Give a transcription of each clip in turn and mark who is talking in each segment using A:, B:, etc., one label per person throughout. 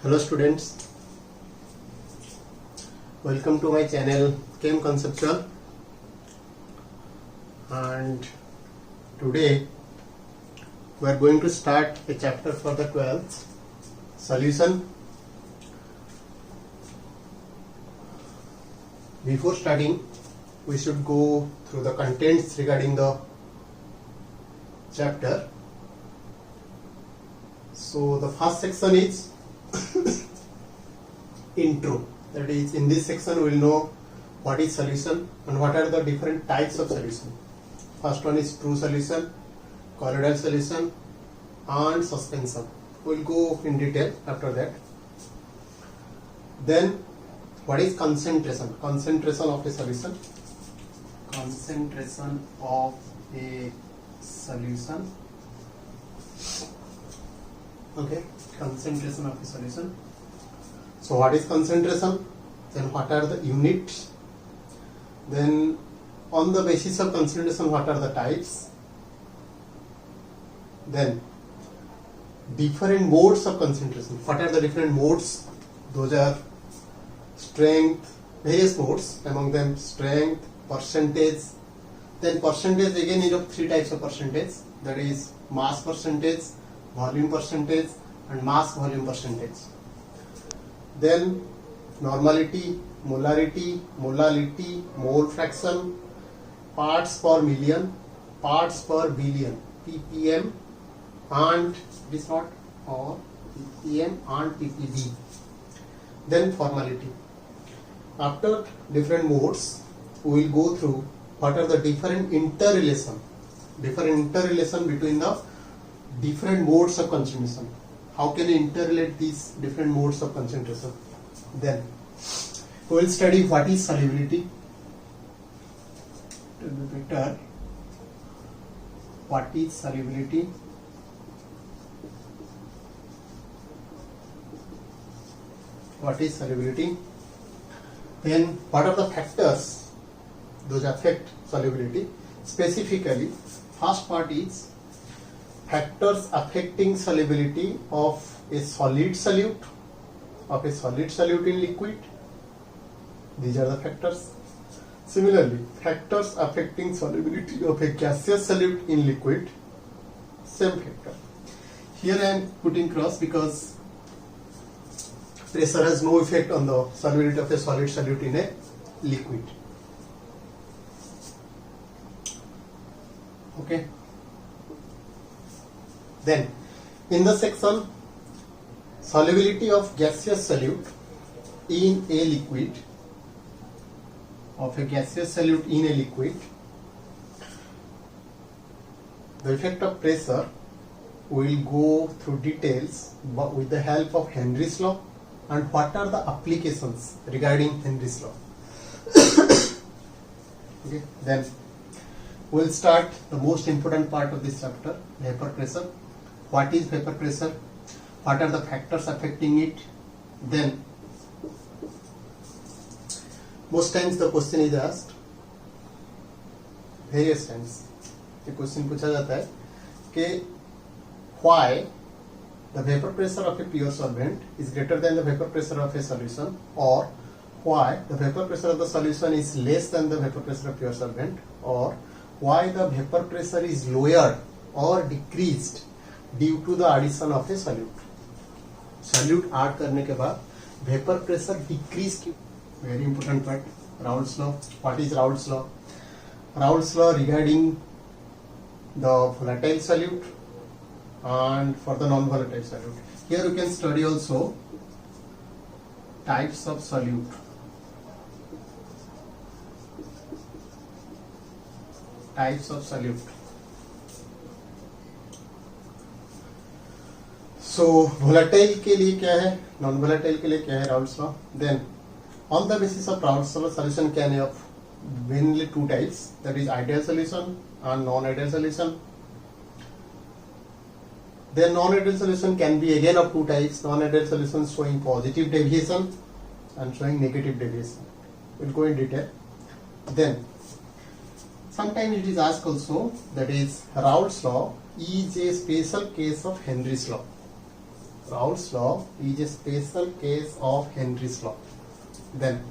A: Hello students, welcome to my channel Chem Conceptual, and today we are going to start a chapter for the 12th solution. Before starting, we should go through the contents regarding the chapter. So the first section is intro. That is, in this section we will know what is solution and what are the different types of solution. First one is true solution, colloidal solution and suspension. We will go in detail after that. Then what is concentration? Concentration of a solution. Concentration of a solution. Okay, concentration of a solution. So what is concentration? Then what are the units? Then on the basis of concentration, what are the types? Then different modes of concentration. What are the different modes? Those are strength, various modes, among them strength, percentage. Then percentage again is of three types of percentage, that is mass percentage, volume percentage and mass volume percentage. Then normality, molarity, molality, mole fraction, parts per million, parts per billion, ppm and this not or ppm and ppb. Then formality. After different modes, we will go through what are the different interrelation between the different modes of concentration. How can you interrelate these different modes of concentration? Then we will study what is solubility. To be better, what is solubility? What is solubility? Then what are the factors those affect solubility? Specifically, first part is factors affecting solubility of a solid solute, in liquid. These are the factors. Similarly, factors affecting solubility of a gaseous solute in liquid, same factor. Here I am putting cross because pressure has no effect on the solubility of a solid solute in a liquid. Okay. Then in the section solubility of gaseous solute in a liquid, the effect of pressure, we will go through details but with the help of Henry's law and what are the applications regarding Henry's law. Okay. Then we will start the most important part of this chapter, vapor pressure. What is vapor pressure? What are the factors affecting it? Then most times the question is asked, various times ये question पूछा जाता है कि why the vapor pressure of a pure solvent is greater than the vapor pressure of a solution, or why the vapor pressure of the solution is less than the vapor pressure of pure solvent, or why the vapor pressure is lowered or decreased due to the addition of a solute. Solute add करने के बाद vapor pressure decrease क्यों? Very important part. Raoult's law. What is Raoult's law? Raoult's law regarding the volatile solute and for the non-volatile solute. Here you can study also types of solute. Types of solute. So volatile के लिए क्या है, non-volatile के लिए क्या है Raoult's law. Then on the basis of Raoult's law, solution can have mainly two types, that is ideal solution and non-ideal solution. Then non-ideal solution can be again of two types, non-ideal solution showing positive deviation and showing negative deviation. We'll go in detail. Then sometimes it is asked also, that is Raoult's law is a special case of Henry's law. Raoult's law is a special case of Henry's law. Then,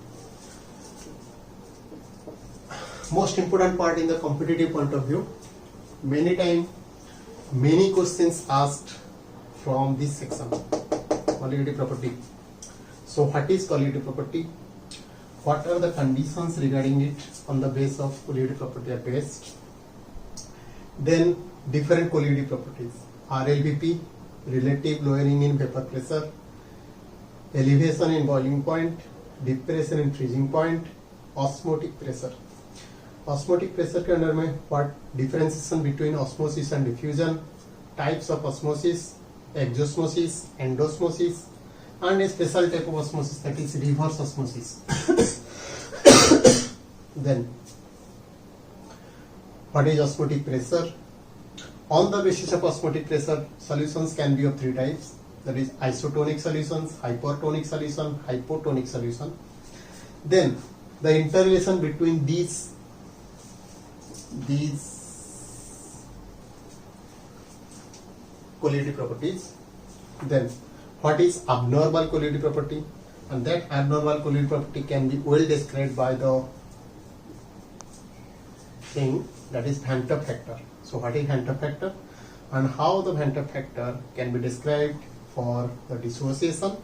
A: most important part in the competitive point of view, many questions asked from this section, colligative property. So what is colligative property? What are the conditions regarding it on the base of colligative property are based? Then different colligative properties, RLVP, relative lowering in vapor pressure, elevation in boiling point, depression in freezing point, osmotic pressure. Osmotic pressure के अंदर में what differentiation between osmosis and diffusion, types of osmosis, exosmosis, endosmosis, and a special type of osmosis, that is reverse osmosis. Then, what is osmotic pressure? On the basis of osmotic pressure, solutions can be of three types, that is isotonic solutions, hypertonic solution, hypotonic solution. Then, the interrelation between these colligative properties. Then, what is abnormal colligative property? And that abnormal colligative property can be well described by the thing, that is Van 't Hoff factor. So what is Van 't Hoff factor and how the Van 't Hoff factor can be described for the dissociation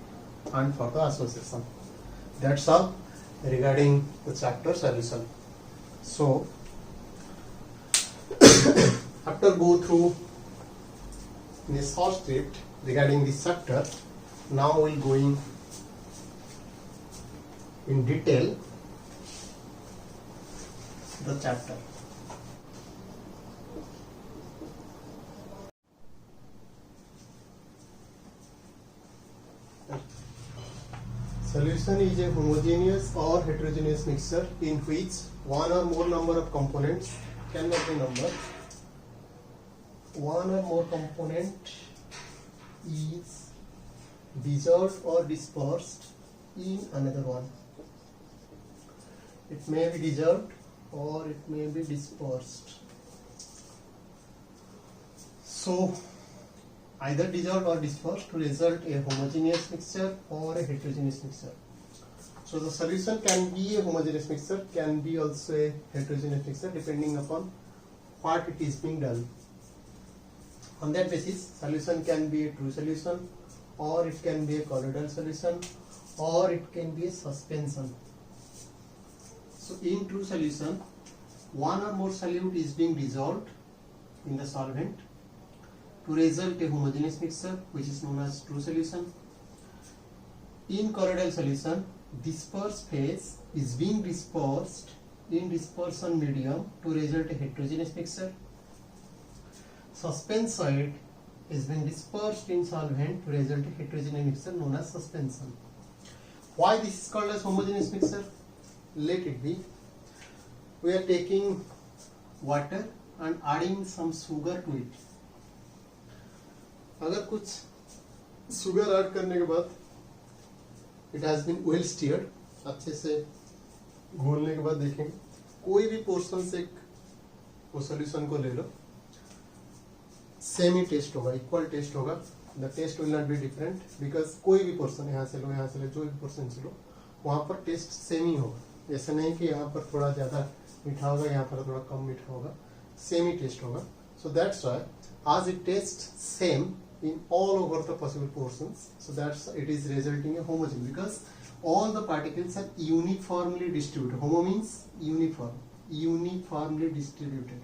A: and for the association. That's all regarding the chapter solution. So after go through this short script regarding this chapter, now we'll going in detail the chapter. Solution is a homogeneous or heterogeneous mixture in which one or more number of components cannot be numbered. One or more component is dissolved or dispersed in another one. It may be dissolved or it may be dispersed. So, either dissolved or dispersed to result a homogeneous mixture or a heterogeneous mixture. So the solution can be a homogeneous mixture, can be also a heterogeneous mixture depending upon what it is being done. On that basis, solution can be a true solution, or it can be a colloidal solution, or it can be a suspension. So in true solution, one or more solute is being dissolved in the solvent to result a homogeneous mixture, which is known as true solution. In colloidal solution, dispersed phase is being dispersed in dispersion medium to result a heterogeneous mixture. Suspensoid is being dispersed in solvent to result a heterogeneous mixture known as suspension. Why this is called as homogeneous mixture? Let it be. We are taking water and adding some sugar to it. अगर कुछ sugar add करने के बाद it has been well stirred, अच्छे से घोलने के बाद देखेंगे कोई भी पोर्शन से वो सॉल्यूशन को ले लो, सेम ही टेस्ट होगा, इक्वल टेस्ट होगा. The taste will not be different because कोई भी पोर्शन यहाँ से लो, यहाँ से लो, जो भी पोर्शन से लो वहाँ पर टेस्ट सेम ही होगा. ऐसा नहीं कि यहाँ पर थोड़ा ज़्यादा मीठा होगा, यहाँ पर थोड़ा कम मीठा होगा, सेम ही टेस्ट होगा. So that's why as it tastes same in all over the possible portions, so that's it is resulting a homogeneous because all the particles are uniformly distributed. Homo means uniform, uniformly distributed,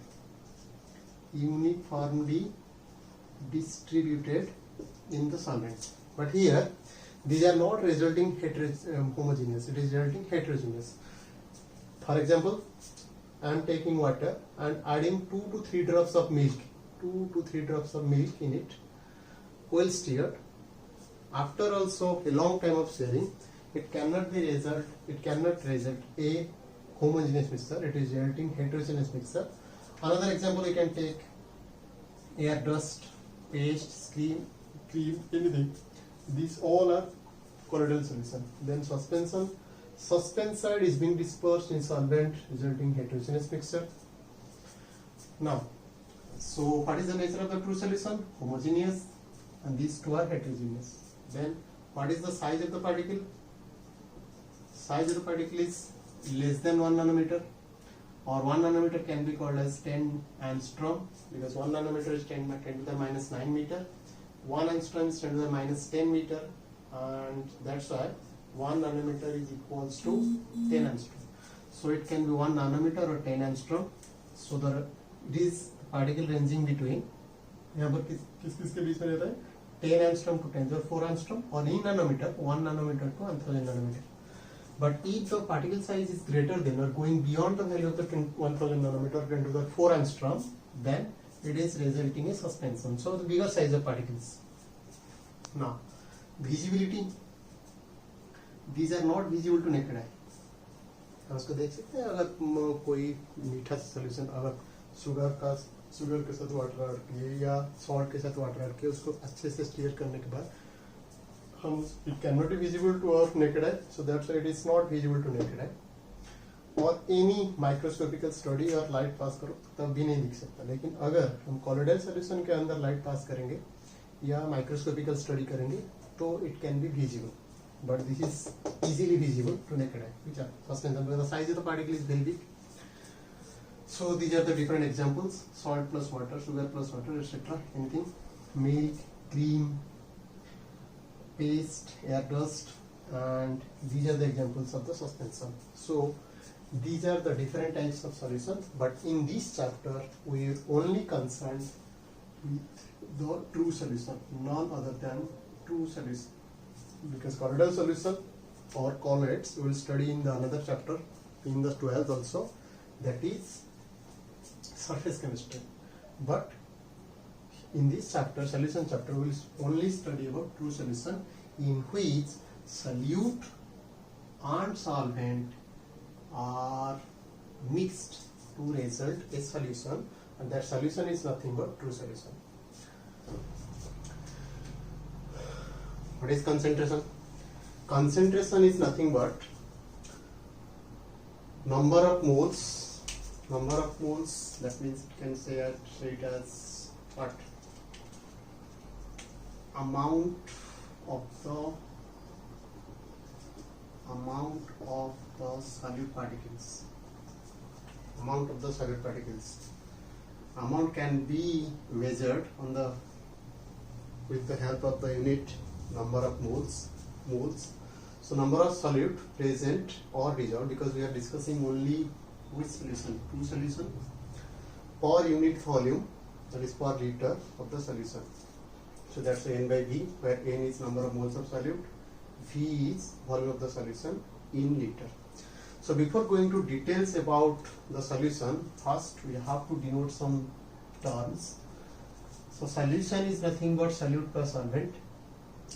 A: uniformly distributed in the solvents. But here these are not resulting homogeneous, it is resulting heterogeneous. For example, I am taking water and adding 2 to 3 drops of milk, 2 to 3 drops of milk in it, well stirred. After also a long time of stirring, it cannot result a homogeneous mixture, it is resulting heterogeneous mixture. Another example, you can take air dust, paste, cream, anything. These all are colloidal solution. Then suspension. Suspensoid is being dispersed in solvent, resulting heterogeneous mixture. Now, so what is the nature of the true solution? Homogeneous, and these two are heterogeneous. Then what is the size of the particle? Size of the particle is less than 1 nanometer, or 1 nanometer can be called as 10 angstrom, because 1 nanometer is 10 to the minus 9 meter, 1 angstrom is 10 to the minus 10 meter, and that's why 1 nanometer is equals to 10 angstrom. So it can be 1 nanometer or 10 angstrom. So it is particle ranging between, यहाँ पर किस के बीच में रहता है, 10 angstrom to 10⁴ angstrom, or in nanometer 1 nanometer to 1000 nanometer. But if the particle size is greater than or going beyond the value of the 1000 nanometer 10⁴ angstrom, then it is resulting in suspension. So the bigger size of particles. Now visibility, these are not visible to naked eye. हम उसको देख सकते हैं, अगर कोई मीठा solution अगर sugar के साथ वाटर ऐड किए या सॉल्ट के साथ वाटर ऐड किए, उसको अच्छे से स्टीयर करने के बाद हम, it cannot be visible to our naked eye, so that's why it is not visible to naked eye. और any microscopical study और लाइट पास करो तब भी नहीं दिख सकता. लेकिन अगर हम कॉलोइडल सॉल्यूशन के अंदर लाइट पास करेंगे या माइक्रोस्कोपिकल स्टडी करेंगे तो it can be visible, but this is easily visible to naked eye, which are suspension, because the size of the particle is very big. So these are the different examples: salt plus water, sugar plus water, etc. Anything, milk, cream, paste, air dust, and these are the examples of the suspension. So these are the different types of solutions, but in this chapter we are only concerned with the true solution, none other than true solution, because colloidal solution or colloids we will study in the another chapter in the 12th also, that is surface chemistry. But in this chapter, solution chapter, we will only study about true solution, in which solute and solvent are mixed to result a solution, and that solution is nothing but true solution. What is concentration? Concentration is nothing but number of moles. Number of moles, that means you can say it as what? Amount of the solute particles. Amount of the solute particles. Amount can be measured on the with the help of the unit number of moles. So number of solute present or dissolved, because we are discussing only which solution, true solution, per unit volume, that is per liter of the solution. So that's N by V, where N is number of moles of solute, V is volume of the solution in liter. So before going to details about the solution, first we have to denote some terms. So solution is nothing but solute plus solvent,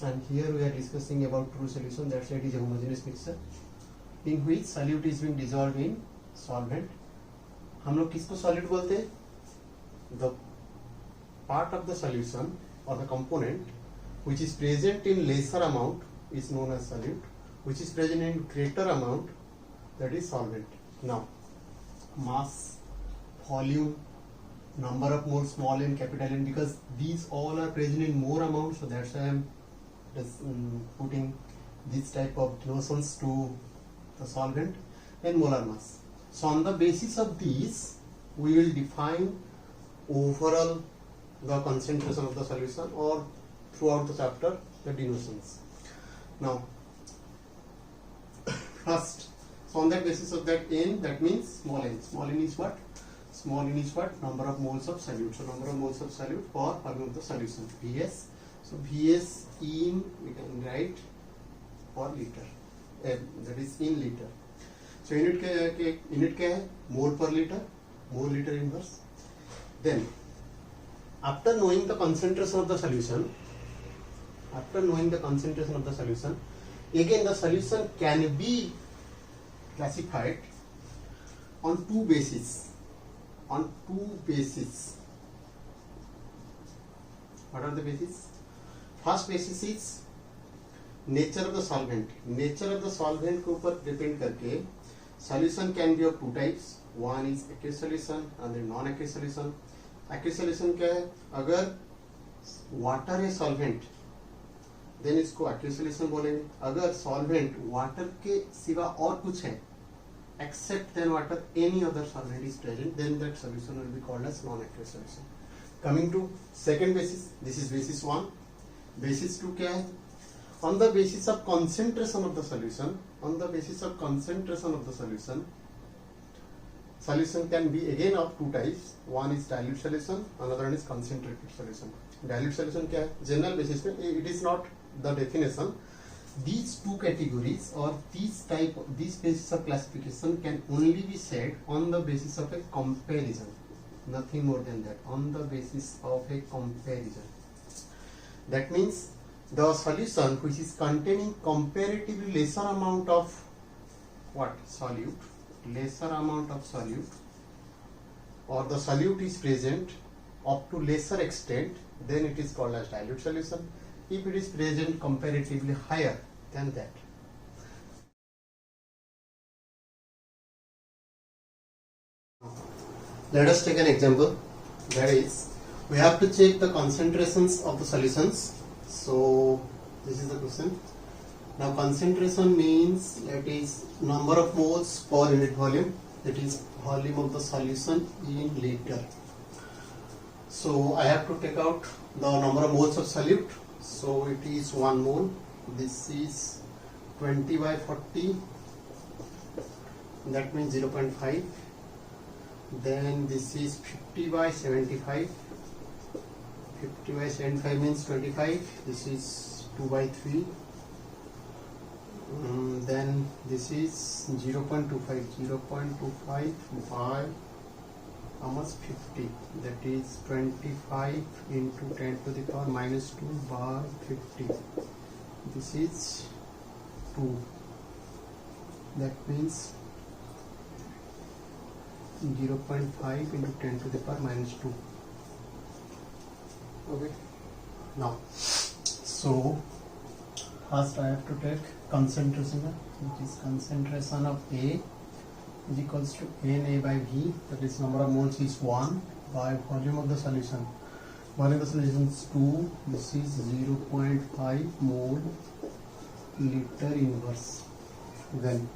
A: and here we are discussing about true solution, that's why it is a homogeneous mixture in which solute is being dissolved in solvent. हम लोग किसको solute बोलते हैं? The part of the solution or the component which is present in lesser amount is known as solute, which is present in greater amount, that is solvent. Now mass, volume, number of moles, small n, capital N, because these all are present in more amount, so that's why I am putting this type of notions to the solvent, and molar mass. So on the basis of these we will define overall the concentration of the solution, or throughout the chapter the denotions. Now first, so on that basis of that N, that means small n. Small n is what? Small n is what? Number of moles of solute. So number of moles of solute per volume of the solution, Vs. So Vs in, we can write per liter, that is in liter. So unit क्या है? Mole per liter, mole liter inverse. Then after knowing the concentration of the solution, again the solution can be classified on two bases. What are the bases? First basis is nature of the solvent. Nature of the solvent के ऊपर depend करके solution can be of two types. One is aqueous solution and then non-aqueous solution. Aqueous solution क्या है? अगर water है solvent, then इसको aqueous solution बोलेंगे। अगर सॉल्वेंट वाटर के सिवा और कुछ है except than water, any other solvent is present, then that solution will be called as non-aqueous solution. Coming to second basis, this is basis 1. Basis 2 क्या है? On the basis of concentration of the solution, on the basis of concentration of the solution, solution can be again of two types. One is dilute solution, another one is concentrated solution. Dilute solution क्या है? General basis में it is not the definition. These two categories or these basis of classification can only be said on the basis of a comparison, nothing more than that, on the basis of a comparison. That means the solution which is containing comparatively lesser amount of what? Solute, lesser amount of solute, or the solute is present up to lesser extent, then it is called as dilute solution. If it is present comparatively higher than that. Let us take an example. That is, we have to check the concentrations of the solutions. So this is the question. Now concentration means that is number of moles per unit volume. That is volume of the solution in liter. So I have to take out the number of moles of solute. So it is 1 mole. This is 20 by 40. That means 0.5. Then this is 50 by 75. 50 by 75 means 25. This is 2 by 3. Then this is 0.25. 0.25 by how much? 50. That is 25 into 10 to the power minus 2 by 50. This is 2. That means 0.5 into 10 to the power minus 2. Okay. Now, so first I have to take concentration, which is concentration of A is equals to Na by V, that is number of moles is 1 by volume of the solution. Volume of the solution is 2, this is 0.5 mole liter inverse. Then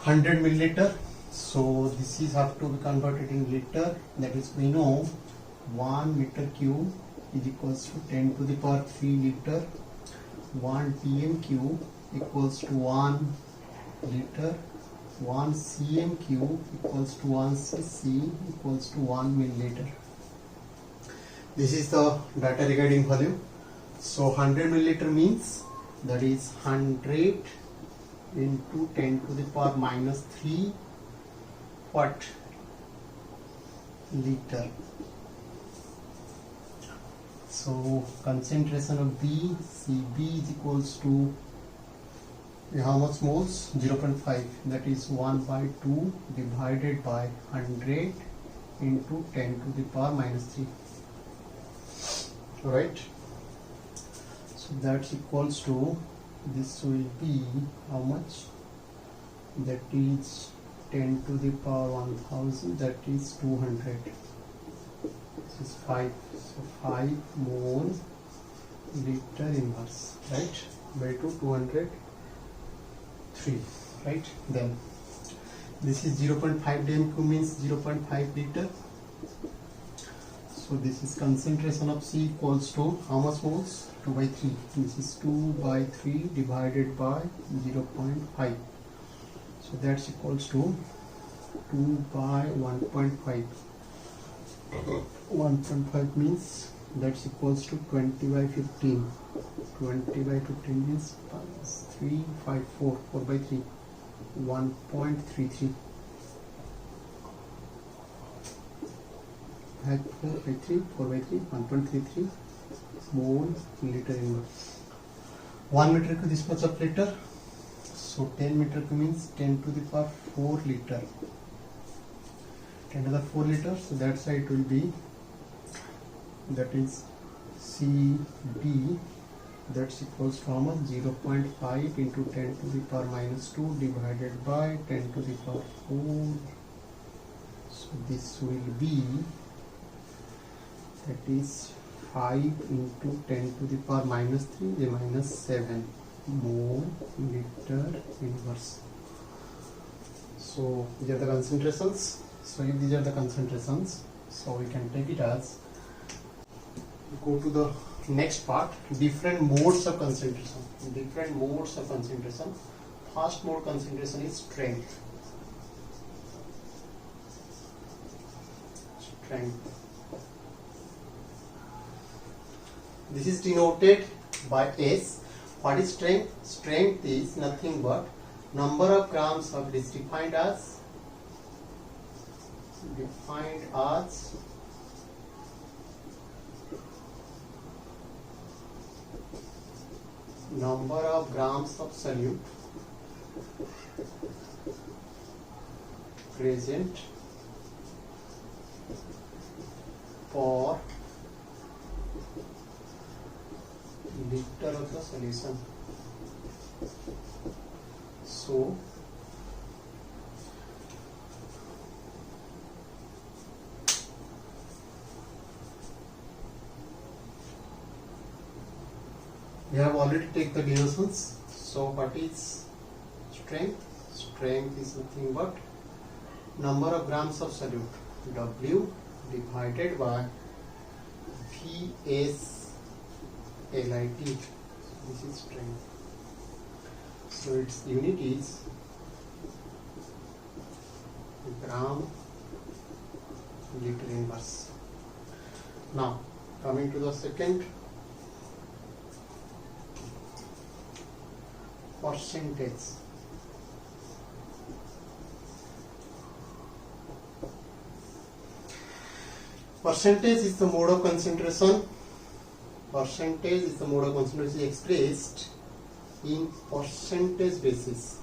A: 100 milliliter, so this is have to be converted in liter, that is we know 1 meter cube is equals to 10 to the power 3 liter. 1 pm cube equals to 1 liter. 1 cm cube equals to 1 cc equals to 1 milliliter. This is the data regarding volume. So 100 milliliter means that is 100 into 10 to the power minus 3 what? Liter. So concentration of B, Cb is equals to how much moles? 0.5, that is 1 by 2 divided by 100 into 10 to the power minus 3. Alright, so that's equals to, this will be how much? That is 10 to the power 1000, that is 200. This is 5, so 5 mole liter inverse, right? By 200. 3, right? Then this is 0.5 dm cube means 0.5 liter. So this is concentration of C equals to how much moles? 2 by 3. This is 2 by 3 divided by 0.5. So that's equals to 2 by 1.5. 1.5 means that's equals to 20 by 15. 20 by 15 means 3, 5, 4, 4 by 3, 1.33. 4 by 3, 4 by 3, 1.33 mole liter inverse. 1 meter cube this much of liter. So 10 meter cube means 10 to the power 4 liter. 10 to the 4 liter. So that side will be, that is Cb, that's equals to how much? 0.5 into 10 to the power minus 2 divided by 10 to the power 4. So this will be, that is 5 into 10 to the power minus 3 is minus 7 mole liter inverse. So these are the concentrations. So if these are the concentrations, so we can take it as, go to the next part, different modes of concentration. Different modes of concentration. First mode concentration is strength. Strength. This is denoted by S. What is strength? Strength is nothing but number of grams of, it is defined as number of grams of solute present per liter of the solution. So we have already taken the denotations. So what is strength? Strength is nothing but number of grams of solute, W divided by VS LIT. This is strength. So its unit is gram liter inverse. Now coming to the second, percentage. Percentage is the mode of concentration. Percentage is the mode of concentration expressed in percentage basis.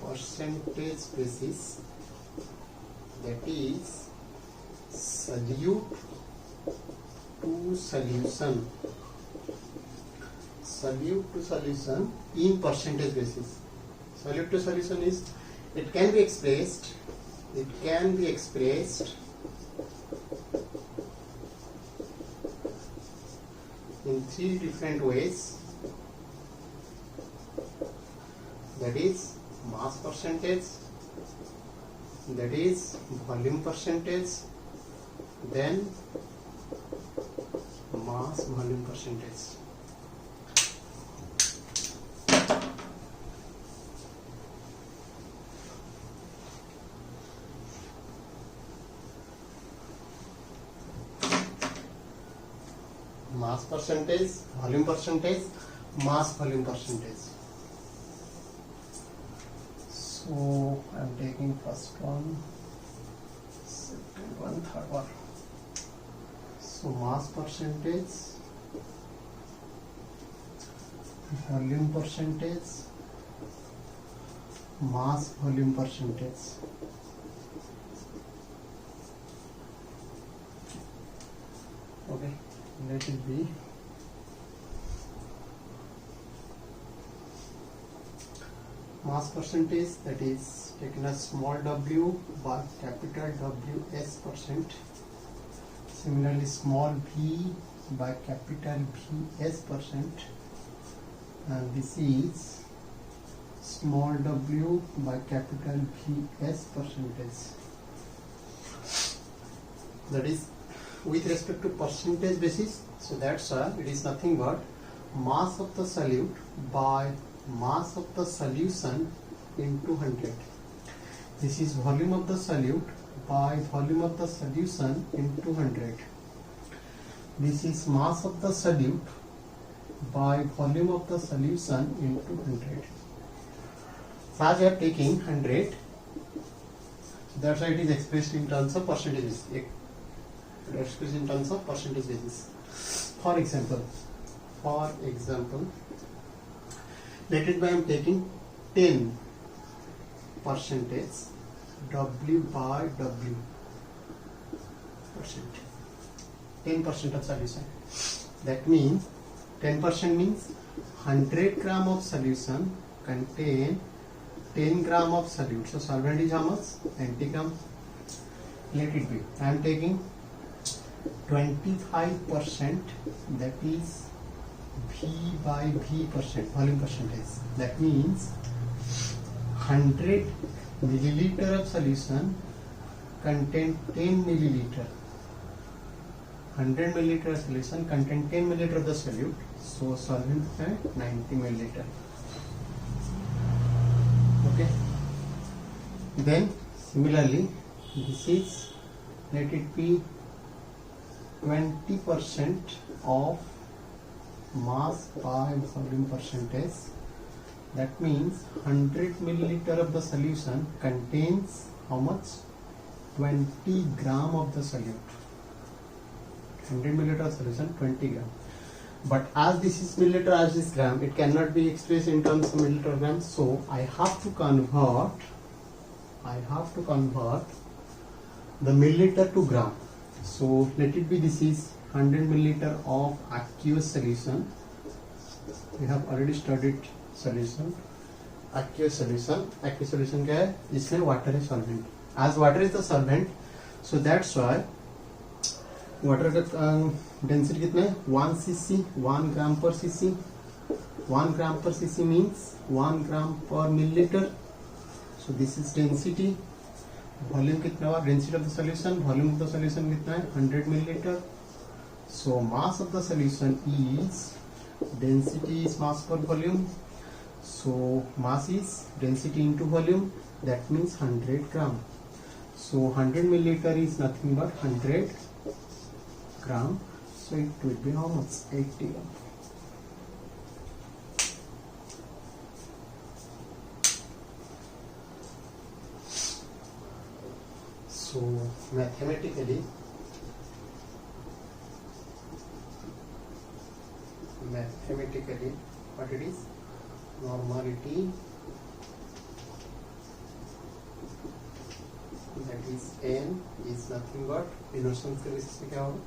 A: Percentage basis, that is solute to solution. Solute to solution in percentage basis. Solute to solution is, it can be expressed in three different ways. That is mass percentage, that is volume percentage, then mass volume percentage. Mass percentage, volume percentage, mass volume percentage. So I am taking first one, second one, third one. So mass percentage, volume percentage, mass volume percentage. Okay, let it be. Mass percentage, that is taken as small w by capital Ws percent. Similarly, small v by capital Vs percent. And this is small w by capital Vs percentage. That is with respect to percentage basis. So that's why it is nothing but mass of the solute by mass of the solution into 100. This is volume of the solute by volume of the solution into 100. This is mass of the solute by volume of the solution into 100. So as we are taking 100, so that's why it is expressed in terms of percentages. Expressed in terms of percentage basis. For example, let it be I am taking 10 percentage W by W percent. 10% of solution. That means 10% means 100 gram of solution contain 10 gram of solute. So solvent is how much? 90 gram. Let it be. I am taking 25%, that is V by V percent, volume percentage. That means 100 milliliter of solution contain 10 milliliter. 100 milliliter solution contain 10 milliliter of the solute, so solvent है 90 milliliter. Okay. Then similarly, this is, let it be 20% of mass by volume percentage. That means 100 milliliter of the solution contains how much? 20 gram of the solute. 100 milliliter of solution, 20 gram. But as this is milliliter, as this gram, it cannot be expressed in terms of milliliter grams. So I have to convert the milliliter to gram. So let it be, this is 100 milliliter of aqueous solution. We have already studied solution. Aqueous solution क्या है? इसमें water है solvent. As water is the solvent, so that's why water का density कितना है? 1 cc, 1 gram per cc. 1 gram per cc means 1 gram per milliliter. So this is density. Volume कितना हुआ? Density of the solution. Volume of the solution कितना है? 100 milliliter. So mass of the solution is, density is mass per volume. So mass is density into volume. That means 100 gram. So 100 milliliter is nothing but 100 gram. So it will be how much? 80 gram. So mathematically, what it is? Normality, that is N, is nothing but Reynolds के basis पे क्या होगा?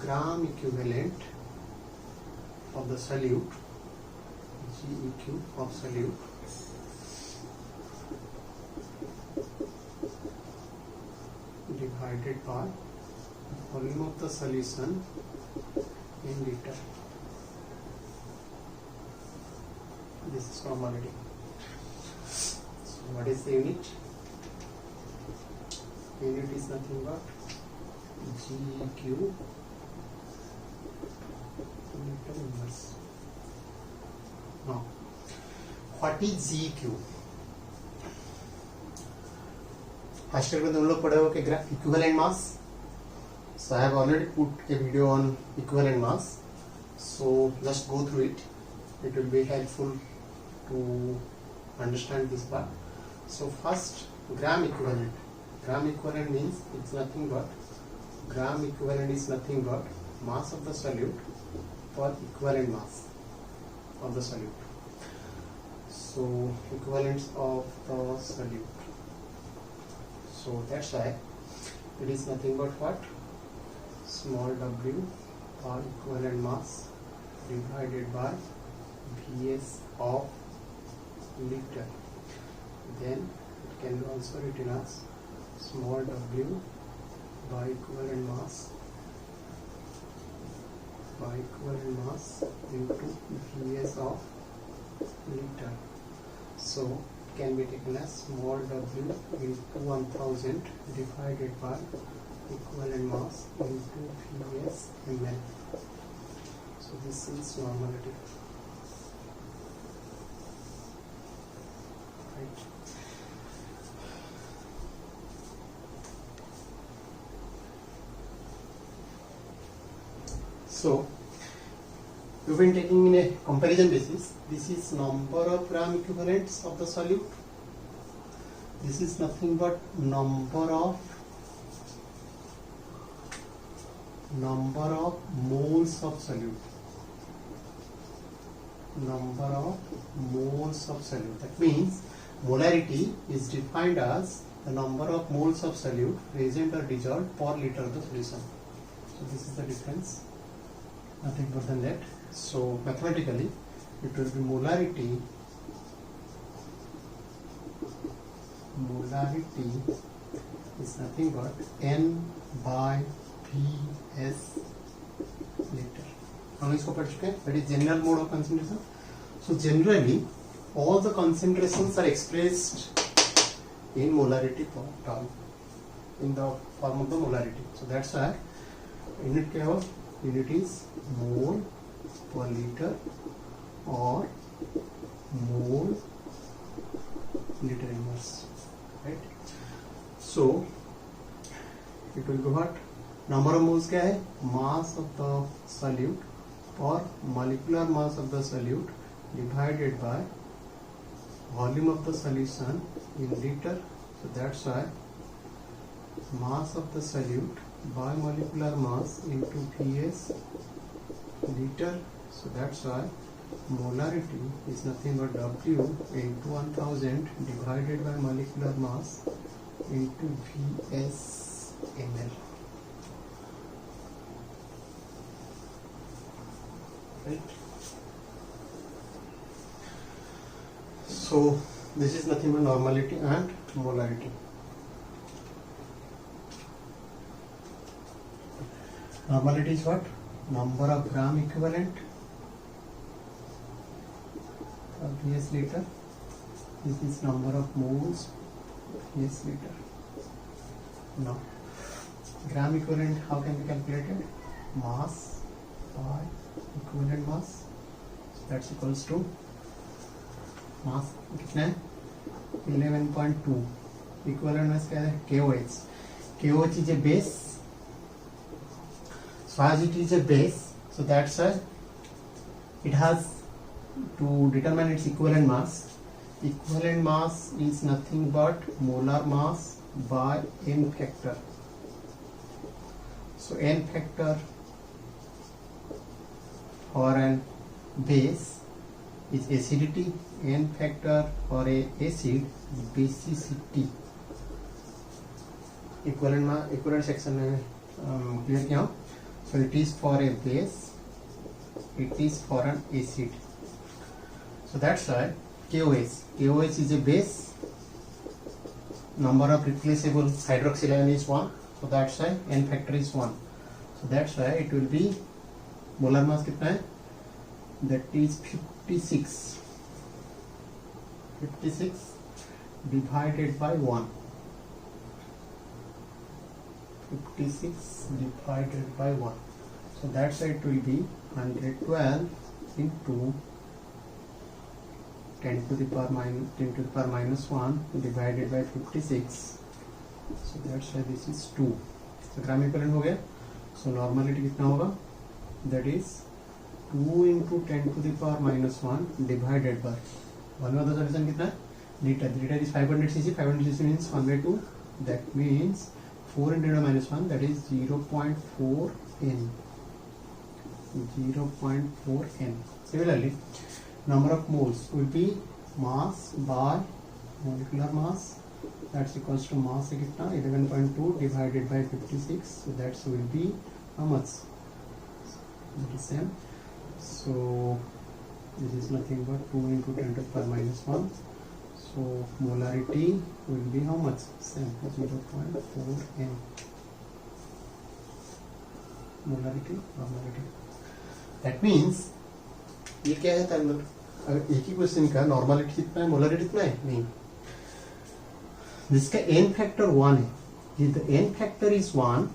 A: Gram equivalent of the solute, GEQ of solute, divided by volume of the solution in liter. This is normality. So what is the unit? Unit is nothing but GEQ meter inverse. Now, what is GEQ? First year में तुम लोग पढ़े हो कि equivalent mass. So I have already put a video on equivalent mass. So just go through it. It will be helpful to understand this part. So first, gram equivalent. Gram equivalent means it's nothing but, gram equivalent is nothing but mass of the solute for equivalent mass of the solute. So equivalence of the solute. So that's why it is nothing but what? Small w or equivalent mass divided by Vs of liter. Then it can be also written as small w by equivalent mass into Vs of liter. So it can be taken as small w into 1000 divided by equivalent mass into Vs ml. So this is normality. Right. So we've been taking in a comparison basis. This is number of gram equivalents of the solute. This is nothing but number of moles of solute. Number of moles of solute. That means molarity is defined as the number of moles of solute present or dissolved per liter of the solution. So this is the difference. Nothing more than that. So mathematically it will be molarity is nothing but N by V Vs liter. हम इसको पढ़ चुके हैं. That is general mode of concentration. So generally all the concentrations are expressed in molarity term, in the form of the molarity. So that's why unit क्या हो? Unit is mole per liter or mole liter inverse, right? So it will be what? Number of moles क्या है? Mass of the solute or molecular mass of the solute divided by volume of the solution in liter. So that's why mass of the solute by molecular mass into Vs liter. So that's why molarity is nothing but W into 1000 divided by molecular mass into Vs ml. Right? So this is nothing but normality and molarity. Normality is what? Number of gram equivalent of Vs liter. This is number of moles Vs liter. Now, gram equivalent how can be calculated? Mass by equivalent mass. So that's equals to mass कितना है? 11.2. Equivalent mass क्या है? KOH. KOH is a base. So as it is a base, so that's why it has to determine its equivalent mass. Equivalent mass is nothing but molar mass by n factor. So n factor for an base is acidity, n factor for a acid basicity. Equivalent section में clear किया. So it is for a base, it is for an acid. So that's why KOH is a base, number of replaceable hydroxyl ion is 1, so that's why n factor is 1. So that's why it will be molar mass कितना है? That is 56 divided by 1. 56 divided by 1. So that's why it will be 112 into 10 to the power minus 1 divided by 56. So that's why this is 2. So gram equivalent हो गया. So normality कितना होगा? That is 2 into 10 to the power minus 1 divided by volume of the solution कितना है? Liter. Liter is 500 cc. 500 cc means 1 by 2. That means 4 into 10 minus 1, that is 0.4 n. 0.4 n. Similarly, number of moles will be mass by molecular mass. That's equals to mass है कितना? 11.2 divided by 56. So that will be how much? That is same. So this is nothing but 2 into 10 to the power minus 1. So molarity will be how much? Same, 0.4 n. Molarity. That means ये क्या है अंदर? अगर एक ही question का normality कितना है, molarity कितना है? नहीं, जिसका n फैक्टर 1 है, if the n factor is 1,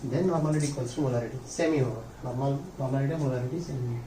A: then normality equals to molarity. Same ही होगा. Normality मोलारिटी सेम ही है.